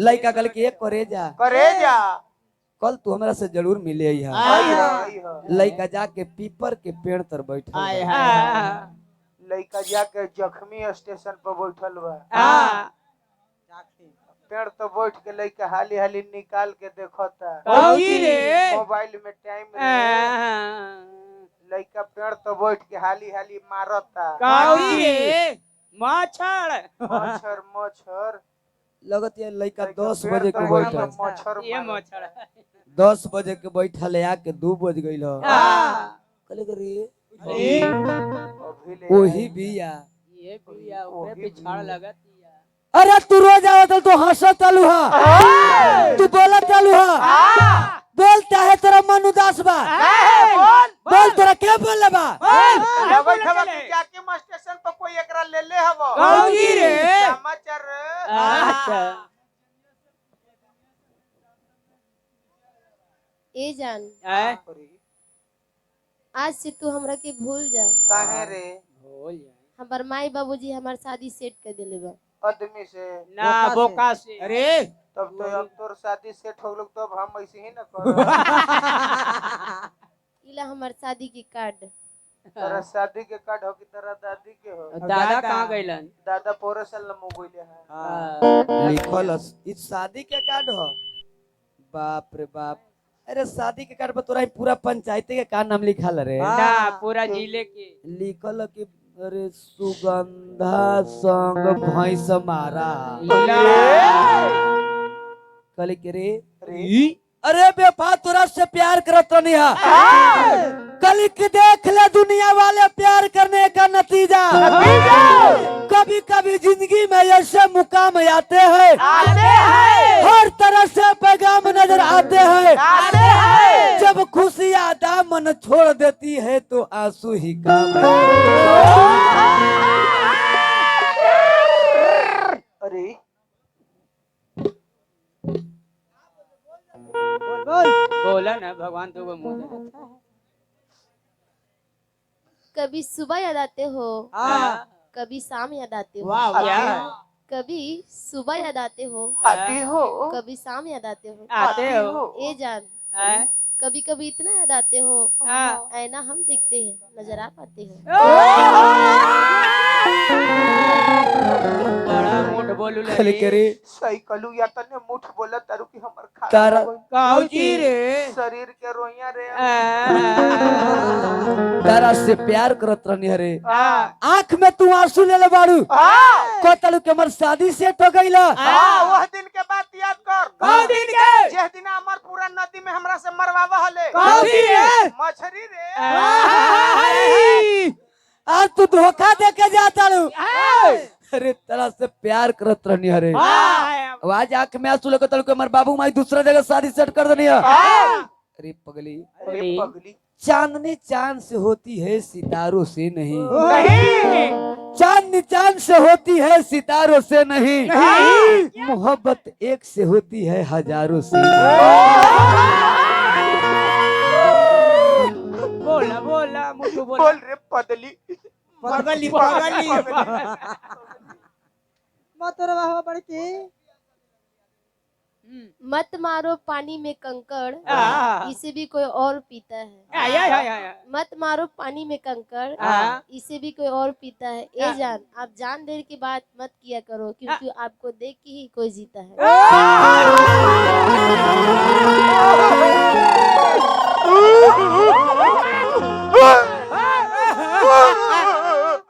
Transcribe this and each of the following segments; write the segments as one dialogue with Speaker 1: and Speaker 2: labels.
Speaker 1: लड़का कल के करे जा कल तू हमरा से जरूर मिले लड़का जाके पीपर के पेड़ तर बैठा
Speaker 2: लड़का जाके जख्मी स्टेशन पर बैठल बा पेड़ तो बैठ के लड़का हाली हाली निकाल के देखता मोबाइल में टाइम लड़का पेड़ तो बैठ के हाली हाली मारता
Speaker 3: मच्छर
Speaker 2: मच्छर
Speaker 1: लगत है लड़का 10 बजे के बैठल
Speaker 3: मच्छर
Speaker 1: 10 बजे के बैठल आके 2 बज गइल कहले रे वही बिया
Speaker 3: ये बिया ऊपर पे झाड़ लगत
Speaker 1: अरे तू रोज आवत तो हंसत चालू है तू बोलत चालू है बोलता है तेरा मन उदास बा बोल तेरा क्या बोल बा
Speaker 2: जाके स्टेशन पर कोई एकरा ले ले हबो समाचार
Speaker 3: अच्छा
Speaker 4: ए जान आज से तू हमरा के भूल जा
Speaker 2: काहे रे
Speaker 3: भूल जा
Speaker 4: हमार माई बाबूजी हमार शादी सेट कर देले बा
Speaker 2: आदमी से
Speaker 3: ना बोका से अरे
Speaker 2: तब तो अब तोर शादी सेट हो लोग तब हम ऐसे ही ना कर
Speaker 4: इला हमार शादी की कार्ड
Speaker 2: तेरा शादी के कार्ड हो कि तेरा दादी के हो
Speaker 3: दादा कहां गइलन
Speaker 2: दादा पोरे साल न मोबाइल है
Speaker 1: लिखल इस शादी के कार्ड हो बाप रे बाप अरे शादी के कार्ड पर तोरा पूरा पंचायत के का नाम लिखल रे
Speaker 3: ना पूरा जिले के
Speaker 1: लिखल कि अरे सुगंधा संग भैंस मारा कल के रे अरे बेपा तोरा से प्यार करत नहीं है कल के देख ले दुनिया वाले प्यार करने का नतीजा कभी कभी जिंदगी में ऐसे मुकाम आते हैं हर तरह से पैगाम नजर आते हैं जब खुशियां दामन छोड़ देती है तो आंसू ही काम है
Speaker 2: अरे
Speaker 3: बोला ना भगवान तो मुंह
Speaker 4: कभी सुबह याद आते हो कभी शाम याद आते हो कभी सुबह याद आते हो कभी शाम याद आते हो ए जान कभी कभी इतना याद आते हो ऐना हम देखते हैं नजर आ पाते हैं
Speaker 3: बड़ा मुठ बोलू
Speaker 1: कल के रे
Speaker 2: सही कलू या तने मुठ बोला तारू की हमर
Speaker 1: तारा
Speaker 3: काउची रे
Speaker 2: शरीर के रोइया रे
Speaker 1: तारा से प्यार करत रहनी हरे आंख में तू आंसू ले बाड़ू को तलू के हमर शादी सेट हो गइला
Speaker 2: वह दिन के बात याद कर
Speaker 3: कौन दिन के
Speaker 2: जे दिन हमर पूरा नदी में हमरा से मरवावा हले
Speaker 3: काउची रे
Speaker 2: मछरी रे
Speaker 1: आज तू धोखा दे के जाता रू अरे तरह से प्यार करत रहनी हरे आवाज आंख में आंसू लेके तलू के हमर बाबू माई दूसरा जगह शादी सेट कर देनी है अरे पगली चांदनी चांद से होती है सितारों से नहीं चांदनी चांद से होती है सितारों से नहीं मोहब्बत एक से होती है हजारों से
Speaker 3: बोला मुठू
Speaker 2: बोल रे पगली
Speaker 3: पगली
Speaker 5: मत रो बाबा बड़की
Speaker 4: मत मारो पानी में कंकड़ इसे भी कोई और पीता है मत मारो पानी में कंकड़ इसे भी कोई और पीता है ए जान आप जान देर की बात मत किया करो क्योंकि आपको देख के ही कोई जीता है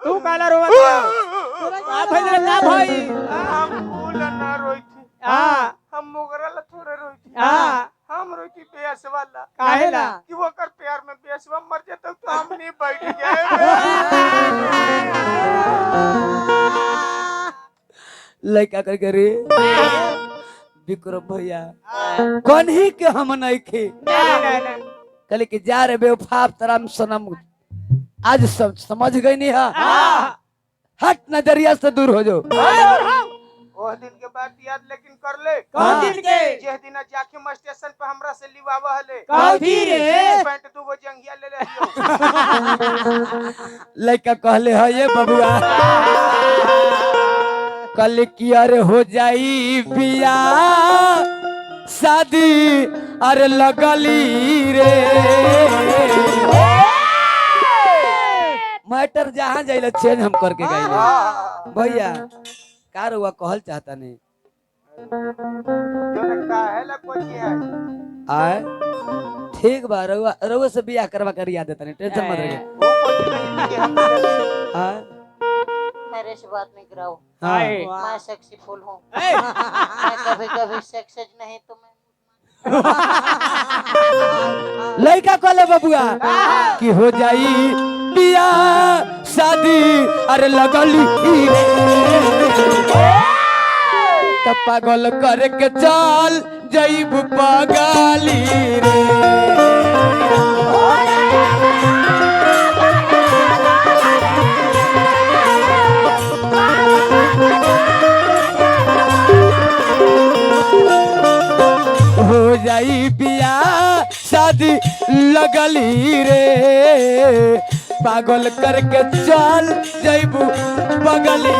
Speaker 3: तू काला रोवा भाई
Speaker 2: हम फूल ना रोई थी हम मोगरा ला थोड़े रोई थी हम रोई थी बेस वाला
Speaker 3: काहेला
Speaker 2: कि वो कर प्यार में बेसवा मर जाता तो हम नहीं बैठ गए
Speaker 1: लड़का करके रे विक्रम भैया कौन ही के हम नहीं खे कल के जा रे बेवफा तरम सनम आज सब समझ गई नहीं है हट नजरिया से दूर हो जाओ
Speaker 2: वो दिन के बाद याद लेकिन कर ले
Speaker 3: कौन दिन के
Speaker 2: जे दिन जाखिम स्टेशन पे हमरा से लिवावा हले
Speaker 3: कौथी रे
Speaker 2: पैंट दूगो जंघिया ले ले लियो
Speaker 1: लड़का कहले है ये बबुआ कल की अरे हो जाई बिया शादी अरे लगली रे मैटर जहाँ जाइला चेंज हम करके गए भैया का रुआ कहल चाहता नहीं
Speaker 2: जो ना काहेला कोई है
Speaker 1: आए ठीक बा रउआ रउआ से बियाह करवा कर याद देता नहीं टेंशन मत रहिए
Speaker 2: वो कोई नहीं कि हम
Speaker 1: आए
Speaker 6: मेरे से बात नहीं कराओ
Speaker 1: हाँ
Speaker 6: मैं सेक्सी फुल हूँ मैं कभी कभी सेक्सेज नहीं तो मैं
Speaker 1: लड़का कहले बबुआ कि हो जाई बिया शादी अरे लगली रे त पागल करके चल जईब पगाली रे हो जाई बिया शादी लगली रे पागल करके चल जईबू बगली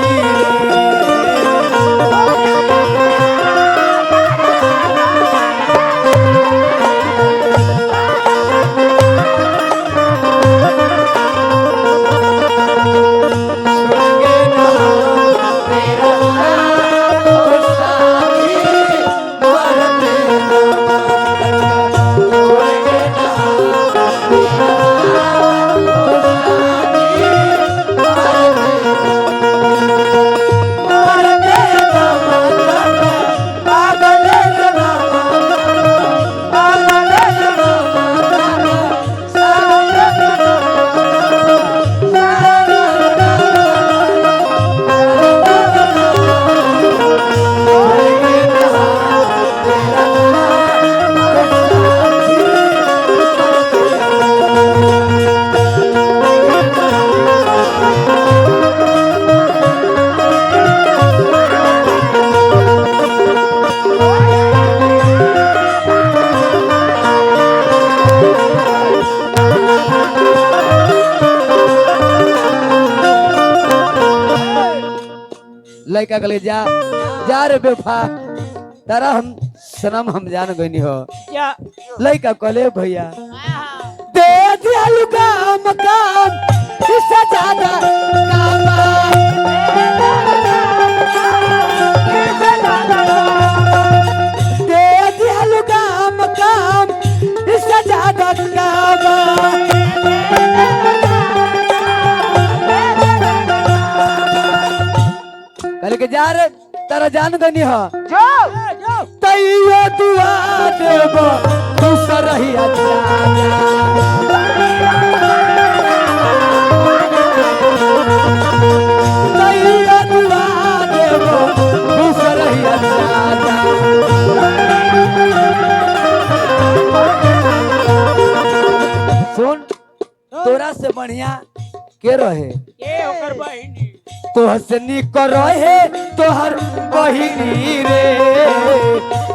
Speaker 1: लड़का कहले जा जा रे बेफा तारा हम सनम हम जान गईनी हो
Speaker 3: क्या
Speaker 1: लड़का कहले भैया दे दियालु काम काम इससे ज्यादा काम दे दियालु काम काम इससे ज्यादा काम कल के जा रे तारा जान गनी हो तैयो दुआ देबो खुश रही तैयो दुआ देबो खुश रही सुन तोरा से बढ़िया के रहे
Speaker 3: के ओकर बहिनी
Speaker 1: तोहर से निक रहे तोहर बहिनी रे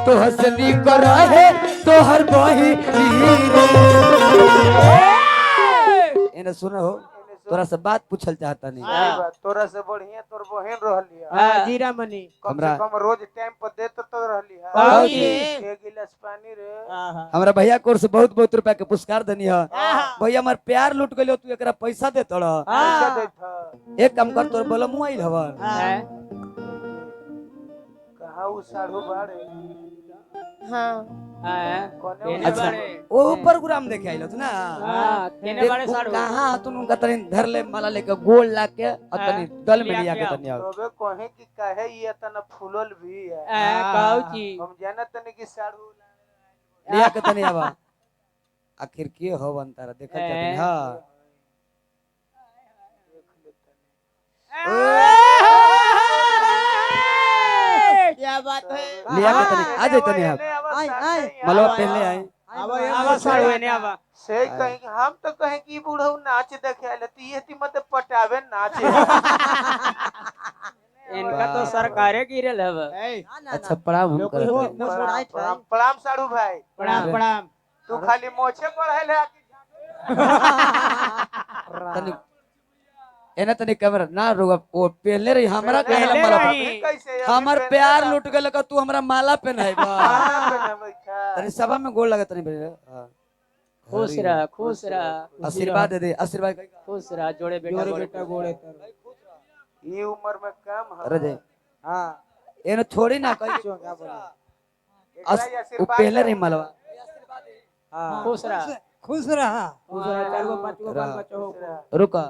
Speaker 1: तोहर से निक रहे तोहर बहिनी रे एने सुनो तोरा से बात पूछल चाहता नहीं
Speaker 2: सही बात तोरा से बढ़िया तोर बहन रहली है
Speaker 3: हाँ, जीरा मनी
Speaker 2: कम
Speaker 1: हमरा-
Speaker 2: से कम रोज टाइम पर देत तो रहली है
Speaker 3: हाँ, जी।
Speaker 2: एक गिलास पानी रे
Speaker 1: हमरा भैया कोर से बहुत बहुत रुपया के पुरस्कार देनी है भैया हमार प्यार लूट गयो तू एकरा पैसा दे तोड़
Speaker 2: पैसा देत था
Speaker 1: एक काम कर तोर बोलो मुआइल हवर
Speaker 2: कहा उ साढ़ू बाड़े
Speaker 4: हाँ
Speaker 2: कोने
Speaker 1: अच्छा वो प्रोग्राम देखे आइलो ना
Speaker 3: केने बड़े साड़ू
Speaker 1: कहां तुम उनका तनी धर ले माला लेके गोल ला के और तनी दल में लिया के तनी आओ
Speaker 2: तोबे कहे कि काहे ये तना फूलल भी है
Speaker 3: कहू जी
Speaker 2: हम जानत तने कि साढ़ू
Speaker 1: लिया के तनी आवा आखिर के हो बनता देखत तनी हां
Speaker 3: क्या बात है
Speaker 1: लिया के तनी आ जाई तनी आप
Speaker 5: आय, आय।
Speaker 1: मलवा पहले आए
Speaker 3: आवा साड़ू ने आवा
Speaker 2: से कहीं हम तो कहें कि बूढ़ऊ नाच देखे आले ती ये ती मत पटावे नाच
Speaker 3: इनका तो सरकारे गिरल है
Speaker 1: अच्छा प्रणाम हम करत
Speaker 5: हो,
Speaker 1: हई।
Speaker 5: हो, राइट,
Speaker 2: प्रणाम प्रणाम साढ़ू भाई
Speaker 3: प्रणाम प्रणाम
Speaker 2: तू खाली मोछे पर है ले
Speaker 1: तनी एना तनी कैमरा ना रुआ वो पहले रही हमरा
Speaker 3: पहले
Speaker 1: कहला माला
Speaker 3: रही।
Speaker 2: अभी कैसे अभी
Speaker 1: हमर
Speaker 2: पहले
Speaker 1: प्यार
Speaker 2: ना-
Speaker 1: लुट गल का तू हमरा माला पहनाइबा
Speaker 2: हाँ, पहले बैठा।
Speaker 1: तनी सभा में गोल लगत नहीं बे हां
Speaker 3: खुश रह खुश रह
Speaker 1: आशीर्वाद दे दे आशीर्वाद कहीं का?
Speaker 3: खुश रह जोड़े बेटा
Speaker 5: जोरे
Speaker 3: जोड़े
Speaker 5: बेटा गोड़े तर
Speaker 2: ये उम्र में कम है
Speaker 1: अरे दे
Speaker 5: हां
Speaker 1: एनो छोड़ी ना कहीं
Speaker 5: क्यों क्या बोले
Speaker 2: एकरा ये
Speaker 1: वो
Speaker 2: आशीर्वाद
Speaker 1: पहले
Speaker 2: दे।
Speaker 1: रही मालवा
Speaker 5: हां
Speaker 3: खुश रह
Speaker 5: खुश रहा
Speaker 3: खुश रह 4 गो 5 गो बाल
Speaker 1: रह।
Speaker 3: बच्चा हो
Speaker 1: रुका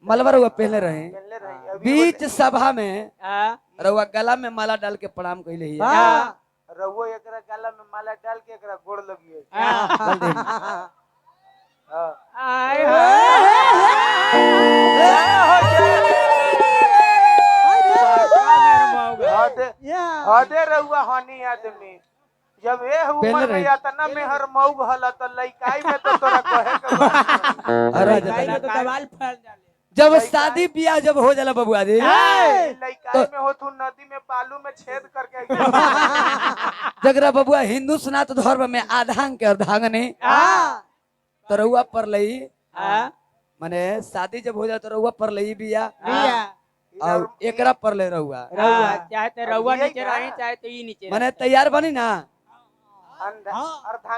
Speaker 1: मलवा रुआ पहले रहे
Speaker 2: पहले रही अभी
Speaker 1: बीच सभा में
Speaker 3: हां
Speaker 1: रुआ गला में माला डाल के प्रणाम कइले ही
Speaker 5: हां
Speaker 2: रहुआ एकरा गला में माला डाल के एकरा गोड़ लगिए
Speaker 1: जल्दी
Speaker 2: हाँ।
Speaker 3: आए
Speaker 2: हदे रहुआ हनी आदमी जब ए उम्र
Speaker 1: पहले
Speaker 2: में
Speaker 1: रही।
Speaker 2: यातना में हर मौग हला त लइकाई में तो तोरा कहे के बात
Speaker 1: अरे
Speaker 5: गाय में तो दवाल फैल जाले
Speaker 1: जब शादी ब्याह जब हो जाला बबुआ जी
Speaker 2: लइकाई में हो तू नदी में बालू में छेद करके
Speaker 1: जगरा बबुआ हिंदू सनातन धर्म में आधांग के अर्धांगनी तो रउआ पर लई माने शादी जब हो जाए तो रउआ पर लई बिया और एकरा पर ले रउआ
Speaker 3: चाहे तो रउआ नीचे रही चाहे तो ई नीचे
Speaker 1: माने तैयार बनी ना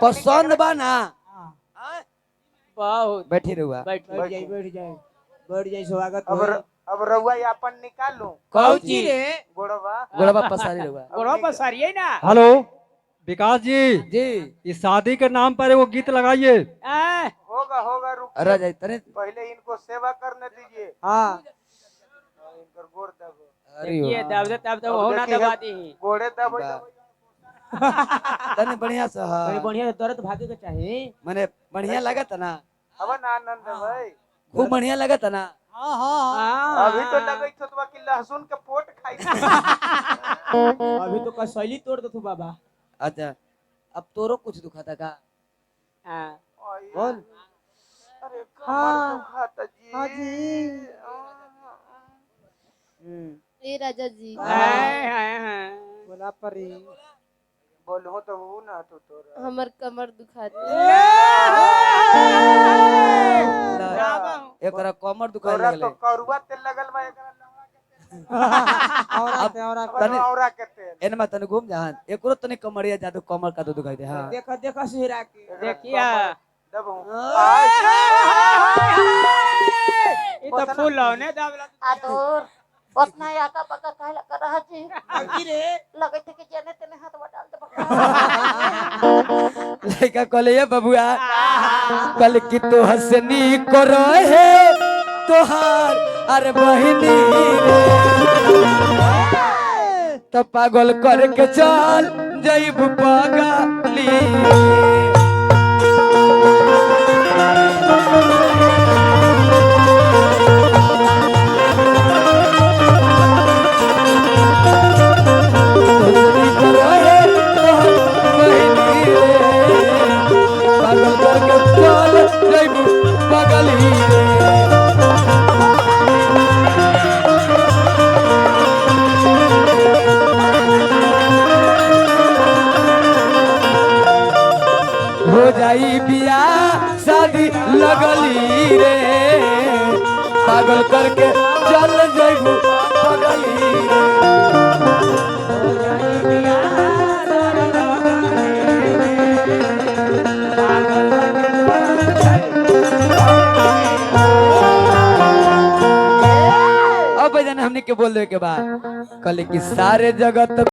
Speaker 1: पसंद बा ना
Speaker 3: बहुत
Speaker 1: बैठी रउआ
Speaker 3: बैठ
Speaker 5: बैठ जाए स्वागत
Speaker 2: अब
Speaker 5: होई।
Speaker 2: अब रहुआ अपन निकालू
Speaker 3: कौची
Speaker 2: गोड़वा
Speaker 1: गोड़वा पसारी रउआ
Speaker 3: गोड़ो पर सरिये ना
Speaker 7: हेलो विकास जी
Speaker 1: जी
Speaker 7: इस शादी के नाम पर वो गीत लगाइए
Speaker 3: आ,
Speaker 2: होगा होगा रुक
Speaker 1: अरे जाई तने
Speaker 2: पहले इनको सेवा करने दीजिए
Speaker 5: हां
Speaker 2: इनकर गोड़ दबो
Speaker 1: अरे
Speaker 3: ये दब तब तो हो ना दबा दी
Speaker 2: गोड़े दबो
Speaker 1: तने बढ़िया से हां
Speaker 5: बड़ी बढ़िया से तुरंत भागे के चाहे
Speaker 1: माने बढ़िया लगत ना
Speaker 2: अब आनंद भाई
Speaker 1: खूब बढ़िया लगत ना
Speaker 5: हां हां
Speaker 2: अभी तो लगई तो कि लहसुन के पोट खाई
Speaker 5: अभी तो कसैली तोड़ दे तू बाबा
Speaker 1: अच्छा अब तोरो कुछ दुखाता का
Speaker 5: बोल
Speaker 2: अरे
Speaker 5: हाँ।
Speaker 2: खाता जी
Speaker 5: हाँ जी।
Speaker 4: ए राजा जी
Speaker 5: बोला परी
Speaker 2: बोलहो तो वो ना तो तोरा
Speaker 4: हमर कमर दुखाती
Speaker 1: एकरा कमर दुखाए
Speaker 2: तोरा
Speaker 1: लगले
Speaker 2: तो करुआ तेल लगल बा एकरा लौड़ा के
Speaker 5: औरा
Speaker 1: तने
Speaker 2: औरा के तेल
Speaker 1: एनमा तने घूम जहां एकरो तने कमरिया जादू कमर का तो दुखाई दे हां
Speaker 5: देखा सिहरा के
Speaker 3: देखिया
Speaker 2: दबो
Speaker 3: ये तो फूल होने दबला
Speaker 6: आदर उतना याका पका कहला कर रहा जी
Speaker 5: की रे
Speaker 6: लगे थे कि जने तेने हाथ डाल दे
Speaker 1: लड़का कहले ये बबुआ कल की तो हसनी करो है तोहार अरे बहिनी रे तो पागल करके चल जइब पागली हसनी करो है तोहार बहिनी रे पागल करके चल जइब पागली रे हो जाई बियाह शादी लगली रे पागल करके चल जइबू पगली रे अब जन हमने के बोल दे के बाद कल की सारे जगत